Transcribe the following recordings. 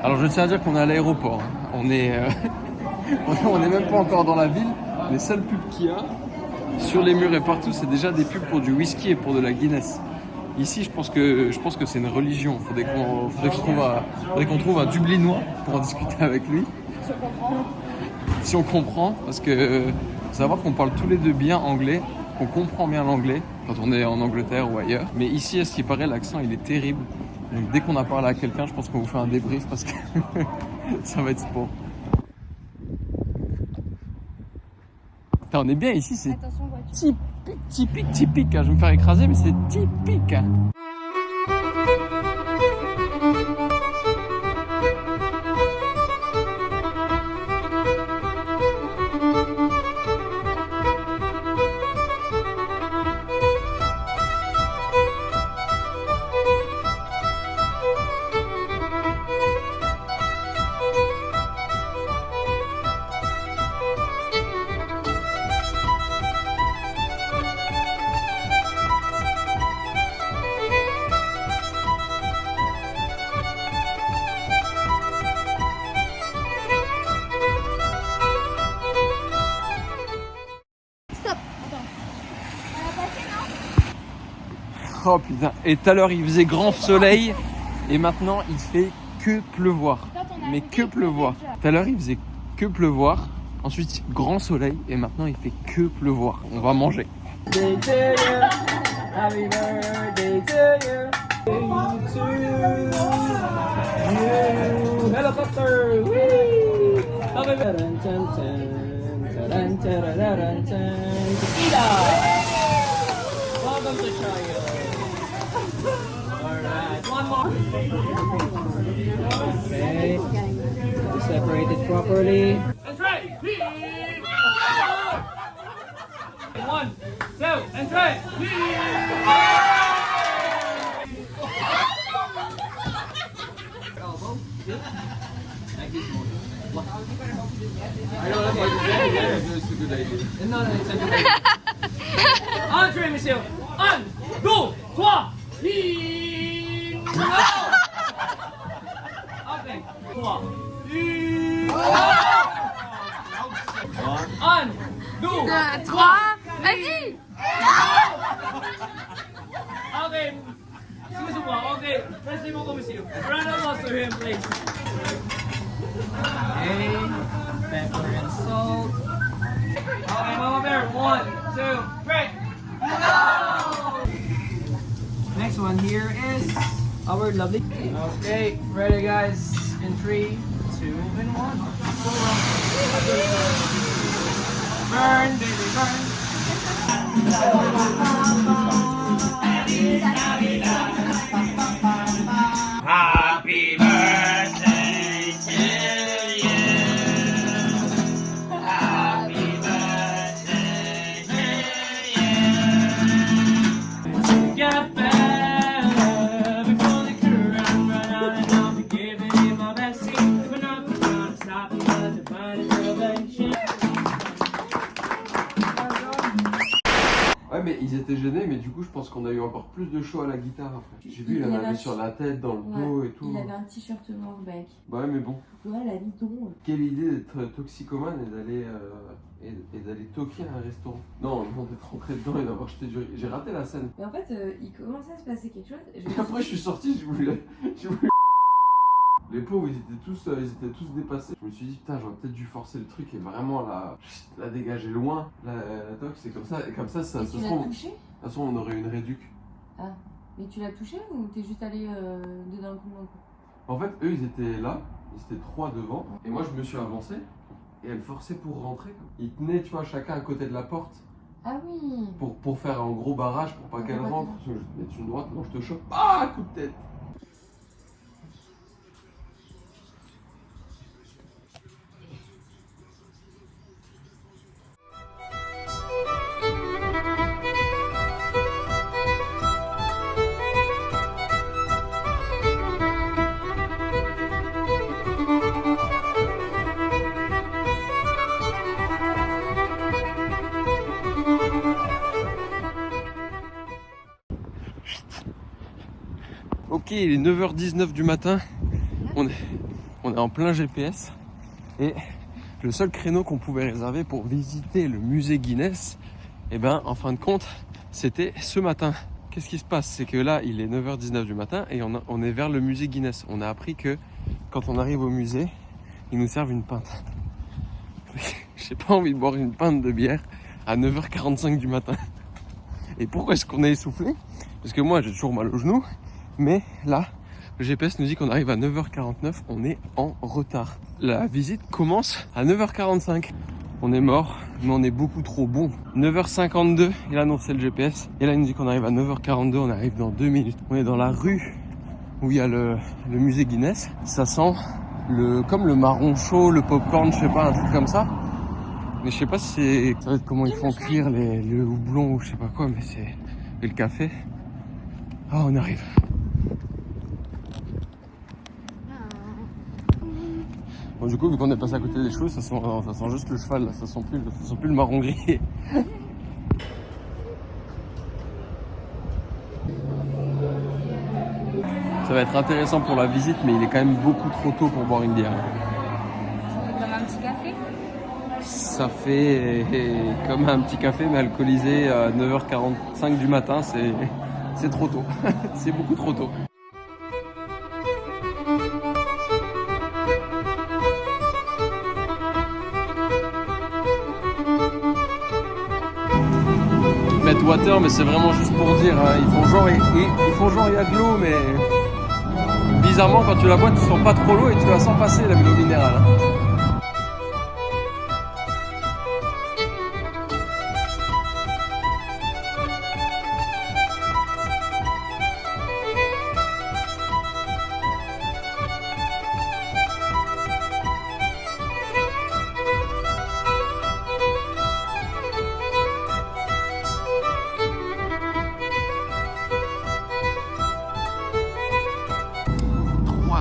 Alors je tiens à dire qu'on est à l'aéroport. On est, on est même pas encore dans la ville. Les seules pubs qu'il y a sur les murs et partout, c'est déjà des pubs pour du whisky et pour de la Guinness. Ici, je pense que c'est une religion. Faudrait qu'on trouve un Dublinois pour en discuter avec lui. Si on comprend, parce que faut savoir qu'on parle tous les deux bien anglais, qu'on comprend bien l'anglais quand on est en Angleterre ou ailleurs. Mais ici, à ce qui paraît, l'accent il est terrible. Donc dès qu'on a parlé à quelqu'un, je pense qu'on vous fait un débrief parce que ça va être sport. Putain, on est bien ici, c'est typique. Hein. Je vais me faire écraser, mais c'est typique. Hein. Oh putain, et tout à l'heure il faisait grand soleil et maintenant il fait que pleuvoir. Mais que pleuvoir. Tout à l'heure il faisait que pleuvoir, ensuite grand soleil et maintenant il fait que pleuvoir. On va manger. Happy birthday to you. Helicopter. Welcome to China. Alright, one more. Okay, separate it properly. And try. 1, 2, and try. Elbow. Good. Like this one. I know that's why it's a good idea. No, it's a good idea. Entrez, monsieur. 1, 2, 3, 4. Okay. 3. 1, 2, 3. Vas-y. Okay. Excuse-moi. Okay. Merci beaucoup, monsieur. Round of applause for him, please. Okay. Pepper and salt. Okay, Mama Bear. 1, 2, 3. No! Next one here is our lovely. Okay, ready, guys? In 3, 2, and 1. Burn, baby, burn. Happy birthday to you. Happy birthday to you. Get better before the crew run out, and I'll be giving you my best seat. We're not gonna stop because to find a prevention. Ouais, mais ils étaient gênés, mais du coup, je pense qu'on a eu encore plus de show à la guitare après. J'ai vu, il en avait sur la tête, dans le dos et tout. Il avait un t-shirt noir, le mec. Ouais, mais bon. Ouais, la vie tombe. Quelle idée d'être toxicomane et d'aller toquer à un restaurant. Non, d'être rentré dedans et d'avoir jeté du riz. J'ai raté la scène. Mais en fait, il commençait à se passer quelque chose. Et après, je suis sorti, j'ai voulu... Les pauvres, ils étaient tous dépassés. Je me suis dit, putain, j'aurais peut-être dû forcer le truc et vraiment la dégager loin. La tox, c'est comme ça. Et comme ça, ça et se tu l'as trouve. touché ? De toute façon, on aurait une réduc. Ah, mais tu l'as touché ou t'es juste allé dedans le coup ? En fait, eux, ils étaient là. Ils étaient 3 devant. Et moi, je me suis avancé. Et elle forçait pour rentrer. Ils tenaient, tu vois, chacun à côté de la porte. Ah oui. Pour faire un gros barrage pour pas qu'elle rentre. Je vais te mettre une droite, non, je te chope. Ah, coup de tête. Ok, il est 9h19 du matin. on est en plein GPS. Et le seul créneau qu'on pouvait réserver pour visiter le musée Guinness, et ben en fin de compte, c'était ce matin. Qu'est-ce qui se passe? C'est que là, il est 9h19 du matin et on est vers le musée Guinness. On a appris que quand on arrive au musée, ils nous servent une pinte. J'ai pas envie de boire une pinte de bière à 9h45 du matin. Et pourquoi est-ce qu'on est essoufflé? Parce que moi, j'ai toujours mal au genou. Mais là, le GPS nous dit qu'on arrive à 9h49. On est en retard. La visite commence à 9h45. On est mort, mais on est beaucoup trop bon. 9h52, il a annoncé le GPS. Et là, il nous dit qu'on arrive à 9h42. On arrive dans 2 minutes. On est dans la rue où il y a le musée Guinness. Ça sent comme le marron chaud, le popcorn, je sais pas, un truc comme ça. Mais je sais pas si ça va être comment ils font cuire le houblon ou je sais pas quoi, mais c'est et le café. Ah, on arrive. Bon, du coup, vu qu'on est passé à côté des cheveux, ça sent juste le cheval, là. Ça sent plus le marron gris. Ça va être intéressant pour la visite, mais il est quand même beaucoup trop tôt pour boire une bière. Comme un petit café? Ça fait comme un petit café, mais alcoolisé à 9h45 du matin, c'est trop tôt. C'est beaucoup trop tôt. Mettre water, mais c'est vraiment juste pour dire, hein, ils font genre il y a de l'eau, mais bizarrement quand tu la bois, tu sens pas trop l'eau et tu la sens passer la l'eau minérale. Hein.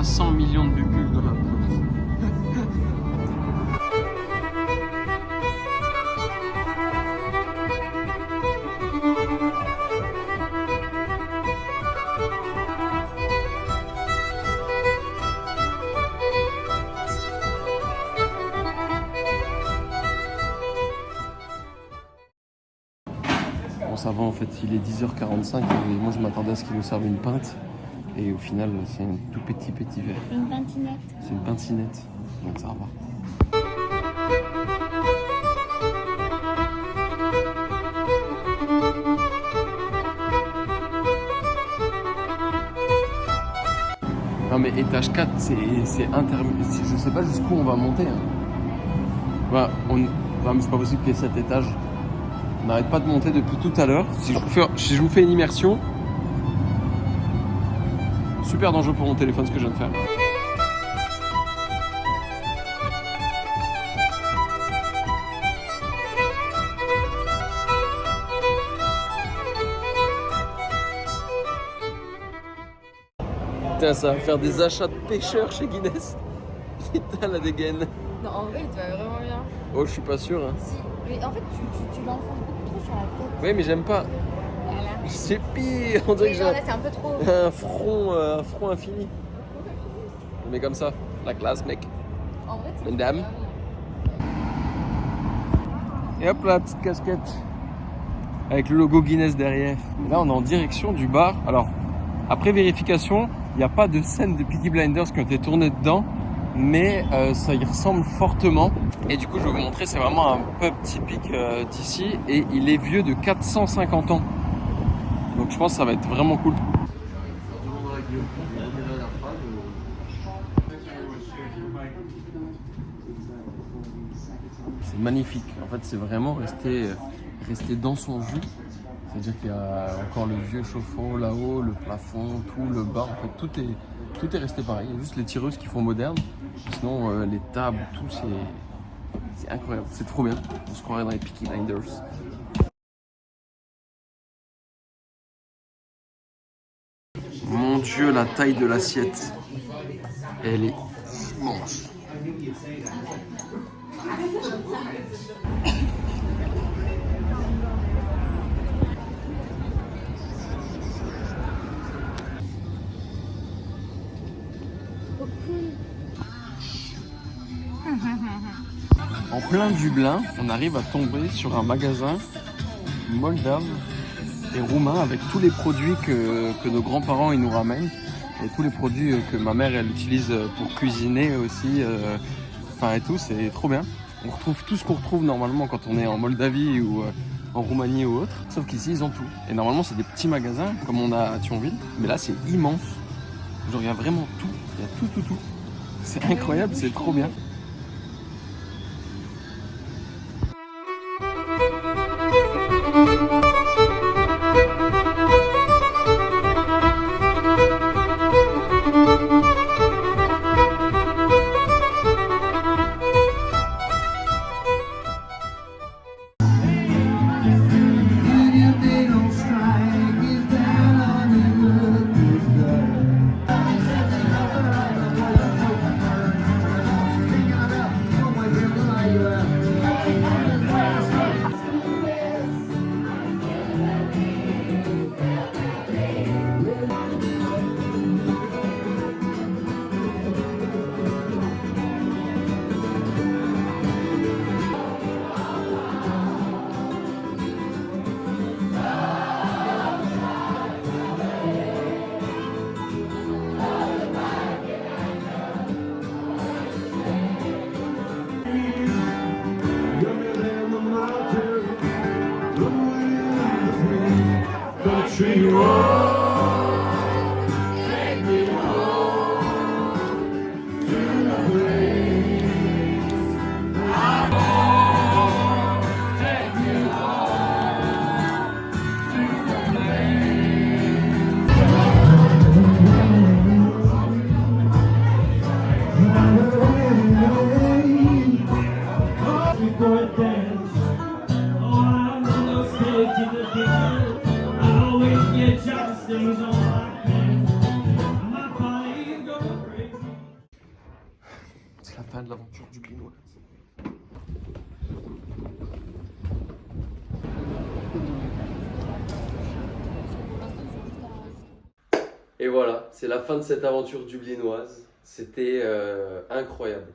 « 100 millions de bulles dans la peau. Bon, ça va en fait, il est 10h45 et moi je m'attendais à ce qu'ils nous servent une pinte. Et au final, c'est un tout petit verre. Une pintinette. C'est une pincinette, donc ça va. Non mais étage 4, c'est interminable. Je sais pas jusqu'où on va monter. Hein. Bah, mais c'est pas possible qu'il y ait 7 étages. On n'arrête pas de monter depuis tout à l'heure. Si je vous fais une immersion, super dangereux pour mon téléphone ce que je viens de faire. Putain, ça va faire des achats de pêcheurs chez Guinness. Putain, la dégaine. Non, en vrai, tu vas vraiment bien. Oh, je suis pas sûr. Hein. Si, mais en fait, tu l'enfonces beaucoup trop sur la tête. Oui, mais j'aime pas. Voilà. C'est pire. On dirait que j'ai là, c'est un peu trop. un front infini. Mais comme ça, la classe, mec. En vrai, c'est Mesdames. Et hop là, petite casquette. Avec le logo Guinness derrière. Et là, on est en direction du bar. Alors, après vérification, il n'y a pas de scène de Peaky Blinders qui ont été tournées dedans. Mais ça y ressemble fortement. Et du coup, je vais vous montrer, c'est vraiment un pub typique d'ici. Et il est vieux de 450 ans. Donc je pense que ça va être vraiment cool. C'est magnifique. En fait, c'est vraiment rester dans son jus. C'est-à-dire qu'il y a encore le vieux chauffe-eau là-haut, le plafond, tout, le bar. En fait, tout est resté pareil. Il y a juste les tireuses qui font moderne. Sinon, les tables, tout, c'est incroyable. C'est trop bien. On se croirait dans les Peaky Blinders. Mon Dieu, la taille de l'assiette. Elle est immense. En plein Dublin, on arrive à tomber sur un magasin moldave et roumain avec tous les produits que nos grands-parents ils nous ramènent et tous les produits que ma mère elle utilise pour cuisiner aussi. Enfin et tout, c'est trop bien. On retrouve tout ce qu'on retrouve normalement quand on est en Moldavie ou en Roumanie ou autre, sauf qu'ici ils ont tout. Et normalement c'est des petits magasins comme on a à Thionville, mais là c'est immense. Genre il y a vraiment tout, il y a tout. C'est incroyable, c'est trop bien. C'est la fin de l'aventure dublinoise. Et voilà, c'est la fin de cette aventure dublinoise. C'était incroyable.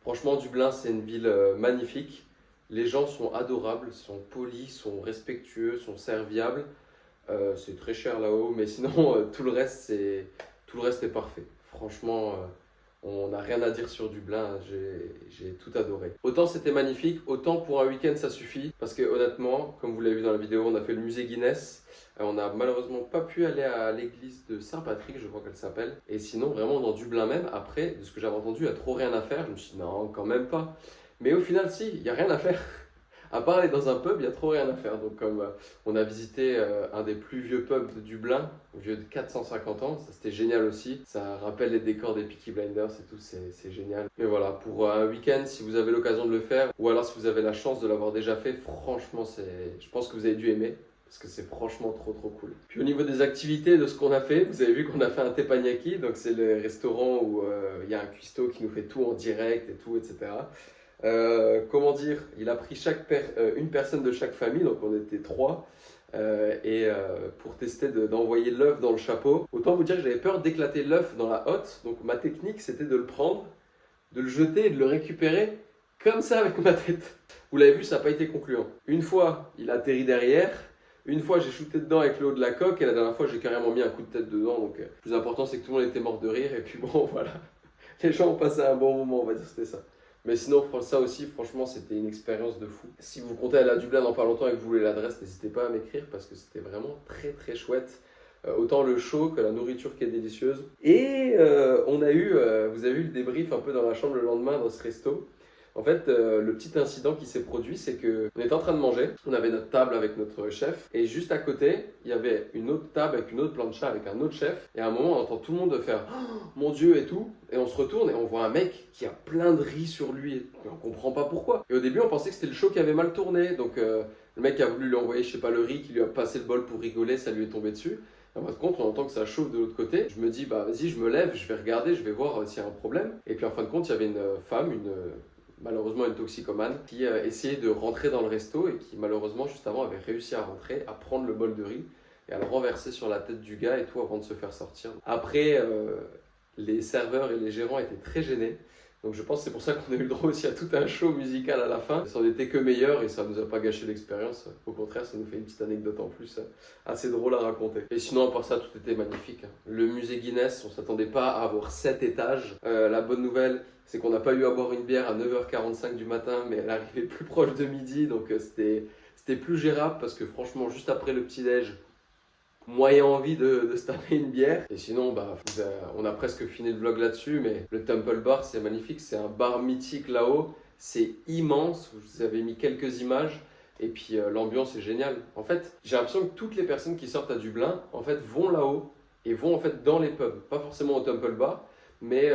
Franchement, Dublin, c'est une ville magnifique. Les gens sont adorables, sont polis, sont respectueux, sont serviables. C'est très cher là-haut, mais sinon, tout le reste est parfait. Franchement, on n'a rien à dire sur Dublin, j'ai tout adoré. Autant c'était magnifique, autant pour un week-end ça suffit. Parce que honnêtement, comme vous l'avez vu dans la vidéo, on a fait le musée Guinness. On n'a malheureusement pas pu aller à l'église de Saint-Patrick, je crois qu'elle s'appelle. Et sinon, vraiment dans Dublin même, après, de ce que j'avais entendu, il n'y a trop rien à faire. Je me suis dit non, quand même pas. Mais au final, si, il n'y a rien à faire. À part aller dans un pub, il n'y a trop rien à faire. Donc comme on a visité un des plus vieux pubs de Dublin, vieux de 450 ans, ça c'était génial aussi. Ça rappelle les décors des Peaky Blinders et tout, c'est génial. Mais voilà, pour un week-end, si vous avez l'occasion de le faire, ou alors si vous avez la chance de l'avoir déjà fait, franchement, je pense que vous avez dû aimer. Parce que c'est franchement trop cool. Puis au niveau des activités, de ce qu'on a fait, vous avez vu qu'on a fait un teppanyaki, donc c'est le restaurant où il y a un cuistot qui nous fait tout en direct et tout, etc. Comment dire, il a pris une personne de chaque famille, donc on était 3, pour tester d'envoyer l'œuf dans le chapeau. Autant vous dire que j'avais peur d'éclater l'œuf dans la hotte, donc ma technique c'était de le prendre, de le jeter et de le récupérer comme ça avec ma tête. Vous l'avez vu, ça n'a pas été concluant. Une fois, il a atterri derrière. Une fois, j'ai shooté dedans avec le haut de la coque et la dernière fois, j'ai carrément mis un coup de tête dedans. Donc, le plus important, c'est que tout le monde était mort de rire. Et puis bon, voilà. Les gens ont passé un bon moment, on va dire, c'était ça. Mais sinon, ça aussi, franchement, c'était une expérience de fou. Si vous comptez aller à Dublin dans pas longtemps et que vous voulez l'adresse, n'hésitez pas à m'écrire parce que c'était vraiment très chouette. Autant le show que la nourriture qui est délicieuse. Et on a eu, vous avez eu le débrief un peu dans la chambre le lendemain dans ce resto. En fait, le petit incident qui s'est produit, c'est qu'on était en train de manger, on avait notre table avec notre chef, et juste à côté, il y avait une autre table avec une autre plancha avec un autre chef, et à un moment, on entend tout le monde faire oh, « mon Dieu » et tout, et on se retourne et on voit un mec qui a plein de riz sur lui, et on comprend pas pourquoi. Et au début, on pensait que c'était le show qui avait mal tourné, donc le mec a voulu lui envoyer, je sais pas, le riz, qui lui a passé le bol pour rigoler, ça lui est tombé dessus. En fin de compte, on entend que ça chauffe de l'autre côté. Je me dis, bah vas-y, je me lève, je vais regarder, je vais voir s'il y a un problème. Et puis en fin de compte, il y avait une femme, malheureusement une toxicomane, qui essayait de rentrer dans le resto et qui malheureusement juste avant avait réussi à rentrer, à prendre le bol de riz et à le renverser sur la tête du gars et tout avant de se faire sortir. Après, les serveurs et les gérants étaient très gênés Donc je pense que c'est pour ça qu'on a eu le droit aussi à tout un show musical à la fin. Ça n'était que meilleur et ça nous a pas gâché l'expérience. Au contraire, ça nous fait une petite anecdote en plus assez drôle à raconter. Et sinon, à part ça, tout était magnifique. Le musée Guinness, on s'attendait pas à avoir 7 étages. La bonne nouvelle, c'est qu'on n'a pas eu à boire une bière à 9h45 du matin, mais elle arrivait plus proche de midi, donc c'était plus gérable parce que franchement, juste après le petit-déj, moyen envie de se taper une bière. Et sinon, on a presque fini le vlog là-dessus, mais le Temple Bar, c'est magnifique. C'est un bar mythique là-haut. C'est immense. Je vous avais mis quelques images. Et puis l'ambiance est géniale. En fait, j'ai l'impression que toutes les personnes qui sortent à Dublin, en fait, vont là-haut et vont en fait dans les pubs. Pas forcément au Temple Bar, mais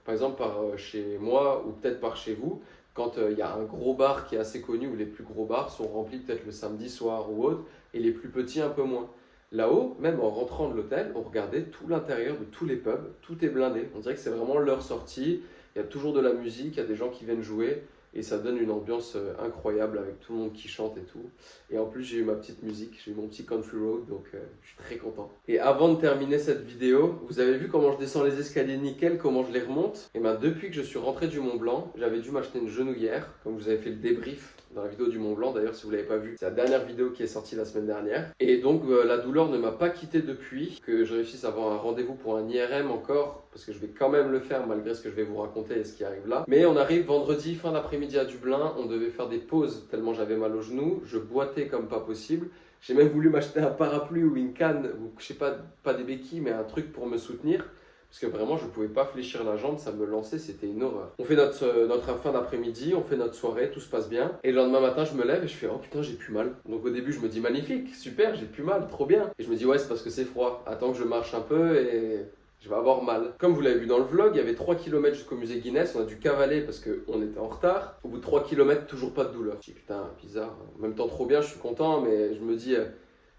par exemple par chez moi ou peut-être par chez vous. Quand il y a un gros bar qui est assez connu, ou les plus gros bars sont remplis peut-être le samedi soir ou autre, et les plus petits un peu moins. Là-haut, même en rentrant de l'hôtel, on regardait tout l'intérieur de tous les pubs, tout est blindé. On dirait que c'est vraiment leur sortie, il y a toujours de la musique, il y a des gens qui viennent jouer, et ça donne une ambiance incroyable avec tout le monde qui chante et tout. Et en plus, j'ai eu ma petite musique, j'ai eu mon petit country road, donc je suis très content. Et avant de terminer cette vidéo, vous avez vu comment je descends les escaliers nickel, comment je les remonte? Et bien depuis que je suis rentré du Mont Blanc, j'avais dû m'acheter une genouillère, comme je vous avais fait le débrief dans la vidéo du Mont Blanc, d'ailleurs si vous ne l'avez pas vu, c'est la dernière vidéo qui est sortie la semaine dernière. Et donc la douleur ne m'a pas quitté depuis, que je réussisse à avoir un rendez-vous pour un IRM encore, parce que je vais quand même le faire malgré ce que je vais vous raconter et ce qui arrive là. Mais on arrive vendredi, fin d'après-midi à Dublin, on devait faire des pauses tellement j'avais mal au genou, je boitais comme pas possible. J'ai même voulu m'acheter un parapluie ou une canne, ou je sais pas des béquilles, mais un truc pour me soutenir. Parce que vraiment, je ne pouvais pas fléchir la jambe, ça me lançait, c'était une horreur. On fait notre fin d'après-midi, on fait notre soirée, tout se passe bien. Et le lendemain matin, je me lève et je fais « Oh putain, j'ai plus mal ». Donc au début, je me dis « Magnifique, super, j'ai plus mal, trop bien ». Et je me dis « Ouais, c'est parce que c'est froid, attends que je marche un peu et je vais avoir mal ». Comme vous l'avez vu dans le vlog, il y avait 3 km jusqu'au musée Guinness, on a dû cavaler parce qu'on était en retard. Au bout de 3 km, toujours pas de douleur. Je dis « Putain, bizarre, en même temps trop bien, je suis content », mais je me dis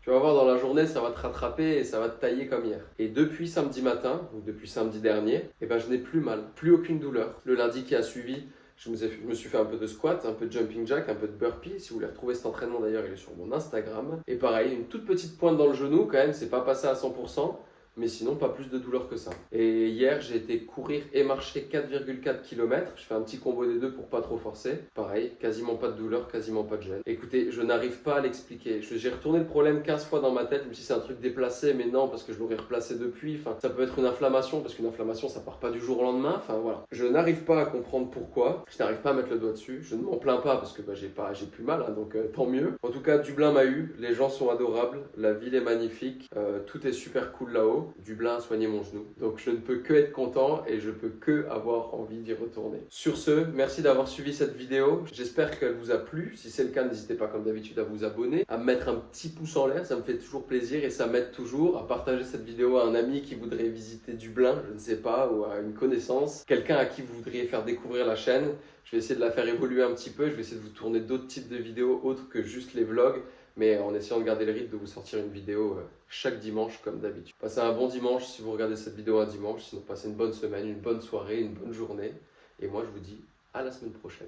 tu vas voir dans la journée, ça va te rattraper et ça va te tailler comme hier. Et depuis samedi matin, ou depuis samedi dernier, je n'ai plus mal, plus aucune douleur. Le lundi qui a suivi, je me suis fait un peu de squat, un peu de jumping jack, un peu de burpee. Si vous voulez retrouver cet entraînement d'ailleurs, il est sur mon Instagram. Et pareil, une toute petite pointe dans le genou quand même, c'est pas passé à 100%. Mais sinon, pas plus de douleur que ça. Et hier, j'ai été courir et marcher 4,4 km. Je fais un petit combo des deux pour pas trop forcer. Pareil, quasiment pas de douleur, quasiment pas de gêne. Écoutez, je n'arrive pas à l'expliquer. J'ai retourné le problème 15 fois dans ma tête, même si c'est un truc déplacé, mais non, parce que je l'aurais replacé depuis. Enfin, ça peut être une inflammation, parce qu'une inflammation, ça part pas du jour au lendemain. Enfin, voilà. Je n'arrive pas à comprendre pourquoi. Je n'arrive pas à mettre le doigt dessus. Je ne m'en plains pas, parce que j'ai plus mal, hein, donc tant mieux. En tout cas, Dublin m'a eu. Les gens sont adorables. La ville est magnifique. Tout est super cool là-haut. Dublin a soigné mon genou. Donc je ne peux que être content et je peux que avoir envie d'y retourner. Sur ce, merci d'avoir suivi cette vidéo. J'espère qu'elle vous a plu. Si c'est le cas, n'hésitez pas comme d'habitude à vous abonner, à mettre un petit pouce en l'air, ça me fait toujours plaisir et ça m'aide toujours à partager cette vidéo à un ami qui voudrait visiter Dublin, je ne sais pas, ou à une connaissance, quelqu'un à qui vous voudriez faire découvrir la chaîne. Je vais essayer de la faire évoluer un petit peu, je vais essayer de vous tourner d'autres types de vidéos autres que juste les vlogs, mais en essayant de garder le rythme de vous sortir une vidéo chaque dimanche comme d'habitude. Passez un bon dimanche si vous regardez cette vidéo un dimanche, sinon passez une bonne semaine, une bonne soirée, une bonne journée. Et moi je vous dis à la semaine prochaine.